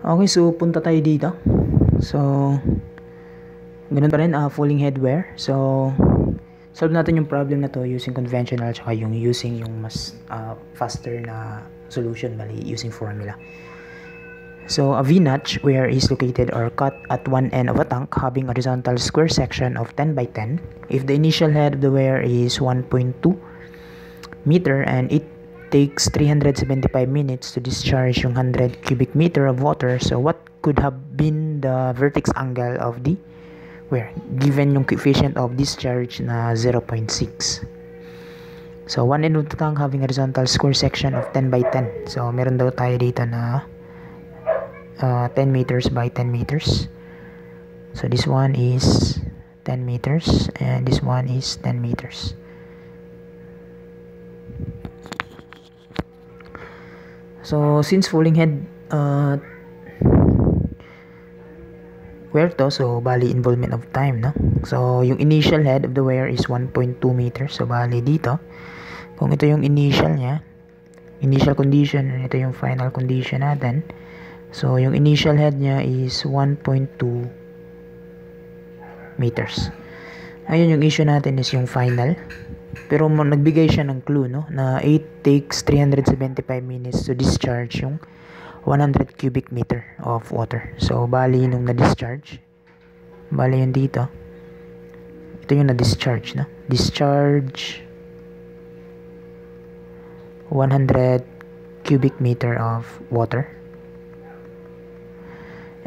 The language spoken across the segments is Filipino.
Okay, so punta tayo dito. So, ganun pa rin, falling head wear. So, solve natin yung problem na to using conventional tsaka using yung mas faster na solution, bali using formula. So, a V-notch wear is located or cut at one end of a tank having a horizontal square section of 10 by 10. If the initial head of the wear is 1.2 meter and it takes 375 minutes to discharge yung 100 cubic meter of water, so what could have been the vertex angle of the wear given yung coefficient of discharge na 0.6? So, one end of the tank having a horizontal square section of 10 by 10. So, meron daw tayo dito na 10 meters by 10 meters. So, this one is 10 meters and this one is 10 meters. So, since falling head wear to, so bali involvement of time, no? So, yung initial head of the wear is 1.2 meters. So, bali dito, kung ito yung initial nya, initial condition, and ito yung final condition natin. So, yung initial head nya is 1.2 meters. Ayun, yung issue natin is yung final. Pero nagbigay siya ng clue, no? Na it takes 375 minutes to discharge yung 100 cubic meter of water. So, bali nung na-discharge. Bali yun dito. Ito yung na-discharge, no? Discharge 100 cubic meter of water.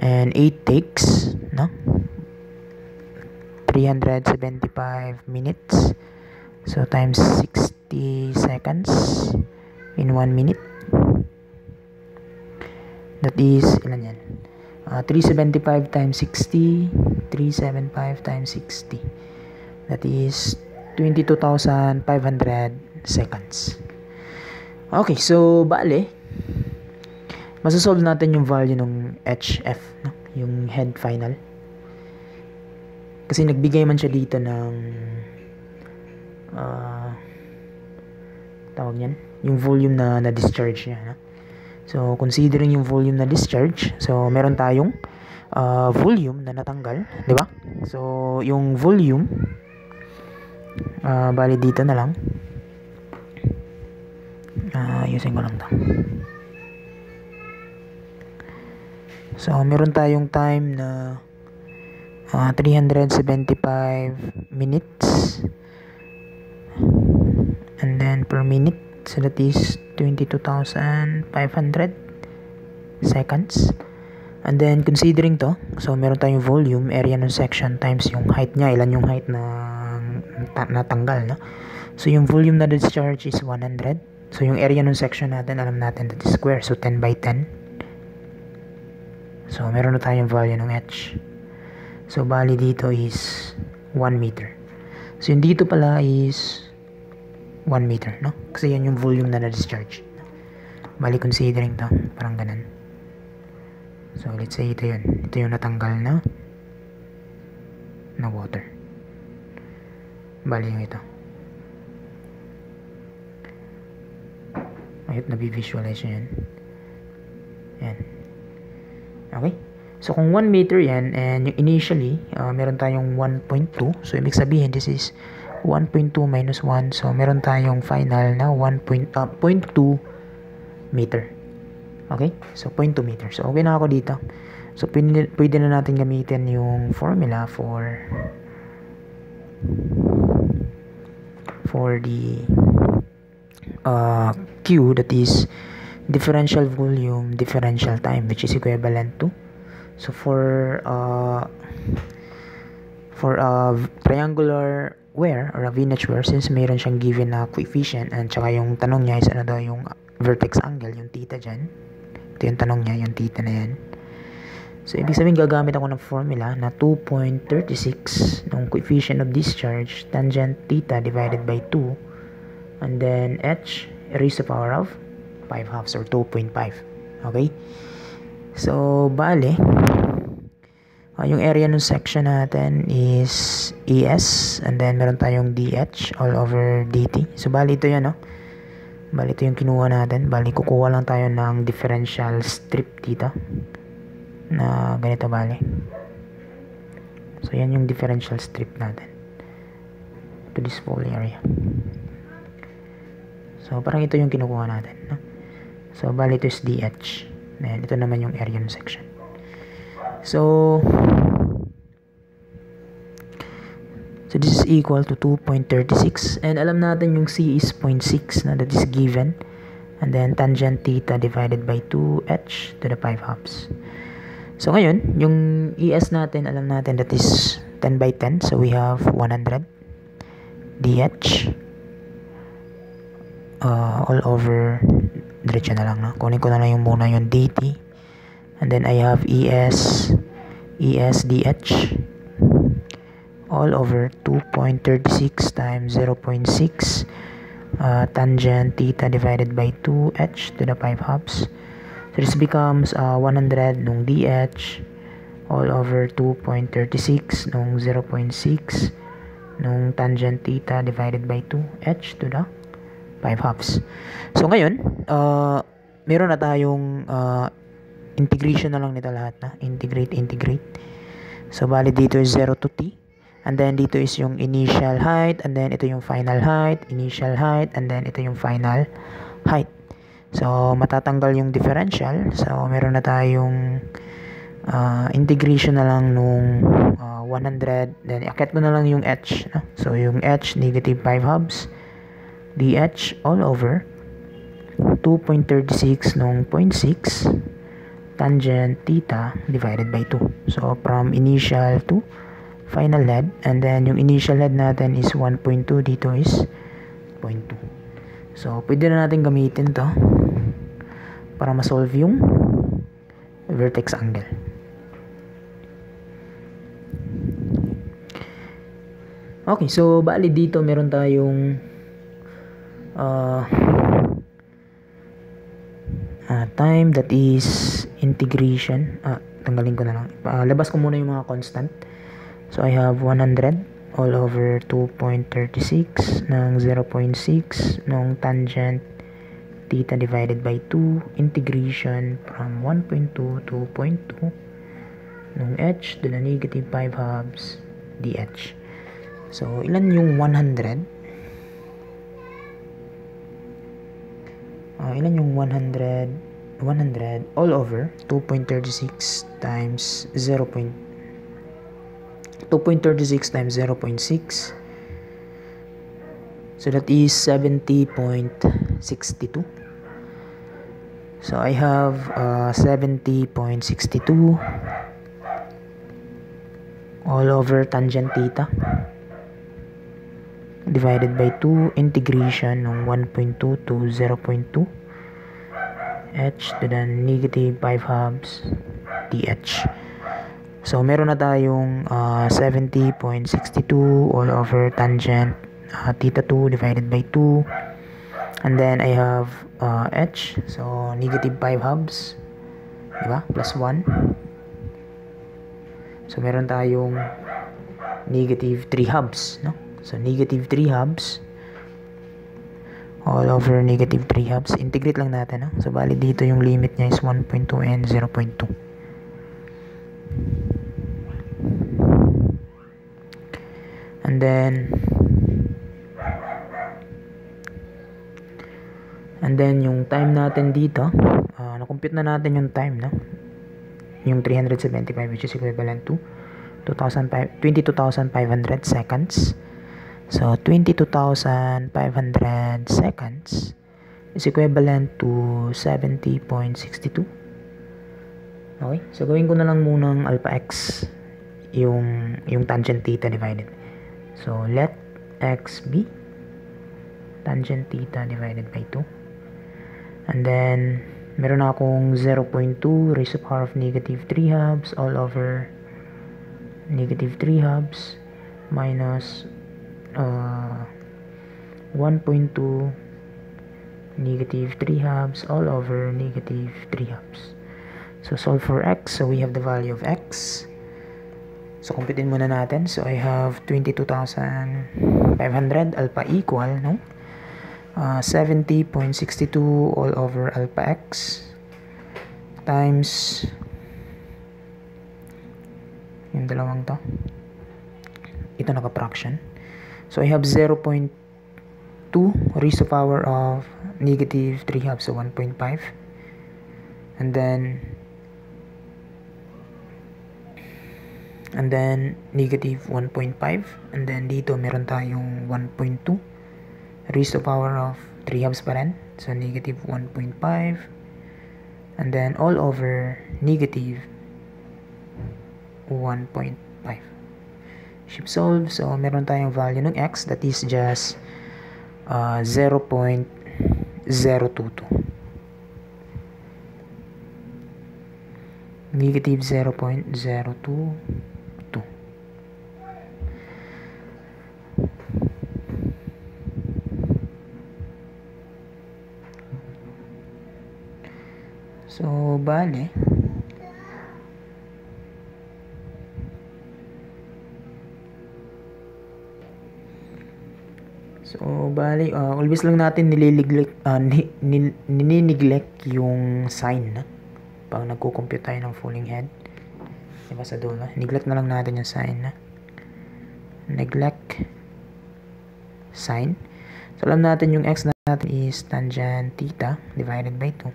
And 8 takes, no? 375 minutes. So, times 60 seconds in 1 minute. That is, ilan yan? 375 times 60. 375 times 60. That is 22,500 seconds. Okay, so, bale, masasolve natin yung value ng HF, no? Yung head final. Kasi nagbigay man siya dito ng tawag yan, yung volume na na-discharge niya, no? So, considering yung volume na discharge, so, meron tayong volume na natanggal, di ba? So, yung volume, bali dito na lang. Ayusin ko lang to. So, meron tayong time na 375 minutes. And then per minute, so that is 22,500 seconds. And then considering to, so meron tayong volume, area ng section times yung height niya, ilan yung height na natanggal, no? So yung volume na discharge is 100. So yung area ng section natin, alam natin that is square, so 10 by 10. So meron na tayong value ng H. So bali dito is 1 meter. So yung dito pala is 1 meter, no? Kasi yan yung volume na na-discharge. Bali considering to, parang ganun. So let's say ito yun. Ito yung natanggal na water. Bali yung ito. Ayun, nabivisualize nyo yan. Yan. Okay? So kung 1 meter yan, and yung initially, meron tayong 1.2. So ibig sabihin, this is 1.2 minus 1. So meron tayong final na 0.2 meter. Okay? So 0.2 meter. So okay na ako dito. So pwede na natin gamitin yung formula for the Q, that is differential volume, differential time, which is equivalent to, so for triangular wear or a V-notch wear, since mayroon siyang given na coefficient, and tsaka yung tanong niya is ano daw yung vertex angle, yung theta dyan. Ito yung tanong niya, yung theta na yan. So ibig sabihin gagamit ako ng formula na 2.36 ng coefficient of discharge tangent theta divided by 2, and then h raised to the power of 5 halves or 2.5. Okay? So, bale, yung area ng section natin is ES, and then meron tayong DH all over DT. So, bale ito yan, no? Bale ito yung kinuha natin. Bale, kukuha lang tayo ng differential strip dito. na ganito bale. So yan yung differential strip natin to this whole area. So parang ito yung kinukuha natin, no? So bale ito is DH. Then ito naman yung area ng section. So this is equal to 2.36, and alam natin yung C is 0.6 na, that is given, and then tangent theta divided by 2h to the 5 halves. So ngayon, yung ES natin, alam natin that is 10 by 10, so we have 100 dH all over, diretso na lang, no? Kunin ko na lang yung muna yung dt, and then I have ES dH all over 2.36 times 0.6 tangent theta divided by 2h to the 5 halves. So this becomes 100 nung dh all over 2.36 nung 0.6 nung tangent theta divided by 2h to the 5 halves. So ngayon, meron na tayong integration na lang nito lahat, na integrate. So bali dito is 0 to t, and then dito is yung initial height, and then ito yung final height, initial height, and then ito yung final height. So matatanggal yung differential, so meron na tayong integration na lang nung 100, then akit ko na lang yung h, no? So yung h, negative 5 halves dh all over 2.36 nung 0.6 tangent theta divided by 2. So from initial to final head, and then yung initial head natin is 1.2, dito is 0.2. So pwede na natin gamitin to para ma-solve yung vertex angle. Okay, so bali dito meron tayong time, that is integration. Tanggalin ko na lang, labas ko muna yung mga constant. So I have 100 all over 2.36 ng 0.6 nung tangent theta divided by 2 integration from 1.2 to 0.2 nung h to the negative 5 halves dh. So ilan yung 100? Ilan yung 100 all over 2.36 times 2.36 times 0.6, so that is 70.62. So I have 70.62 all over tangent theta divided by 2 integration ng 1.2 to 0.2 h to the negative 5 halves dh. So meron na tayong 70.62 all over tangent theta 2 divided by 2, and then I have h, so negative 5 halves, diba? Plus 1. So meron tayong negative 3 halves, no? So negative 3 halves all over negative 3 halves. Integrate lang natin, no? So bali dito yung limit niya is 1.2 and 0.2. And then yung time natin dito, na-compute na natin yung time, no? Yung 375, which is equivalent to 22,500 seconds. So 22,500 seconds is equivalent to 70.62. Okay, so gawin ko na lang munang alpha x yung tangent theta divided. So let x be tangent theta divided by 2, and then meron akong 0.2 raised to the power of negative 3 halves all over negative 3 halves minus 1.2 negative 3 halves all over negative 3 halves. So solve for x, so we have the value of x. So computein muna natin. So I have 22,500 alpha equal, no? 70.62 all over alpha x times Itong dalawang to. Ito naka-fraction. So I have 0.2 raised to power of negative 3 halves, so 1.5. And then negative 1.5. And then dito meron tayong 1.2 raised to power of 3 halves pa rin. So negative 1.5. And then all over negative 1.5. Shift solve. So meron tayong value ng x, that is just 0.022. Negative 0.022. So bale, always lang natin ninineglect yung sign na pag nagko-compute tayo ng falling head. Diba sa dulo? Neglect na lang natin yung sign na. Neglect sign. So alam natin yung x natin is tangent theta divided by 2.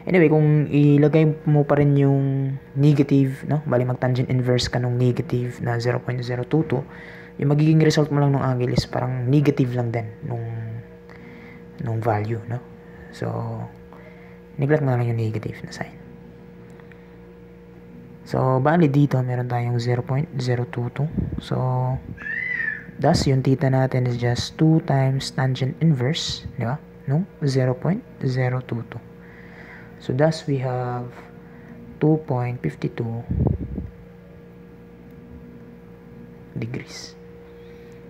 Anyway, kung ilagay mo pa rin yung negative, no? Bali mag-tangent inverse ka ng negative na 0.022, yung magiging result mo lang ng angle is parang negative lang din nung value, no? So, neglect mo lang yung negative na sign. So, bali dito, meron tayong 0.022. So, thus, yung theta natin is just 2 times tangent inverse, di ba? No? 0.022. So, thus, we have 2.52 degrees.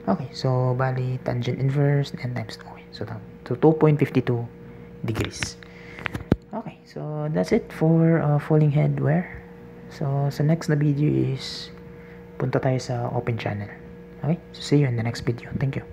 Okay, so bali tangent inverse n times 2. Okay, so 2.52 degrees. Okay, so that's it for falling head wear. So sa next na video is punta tayo sa open channel. Okay, so see you in the next video. Thank you.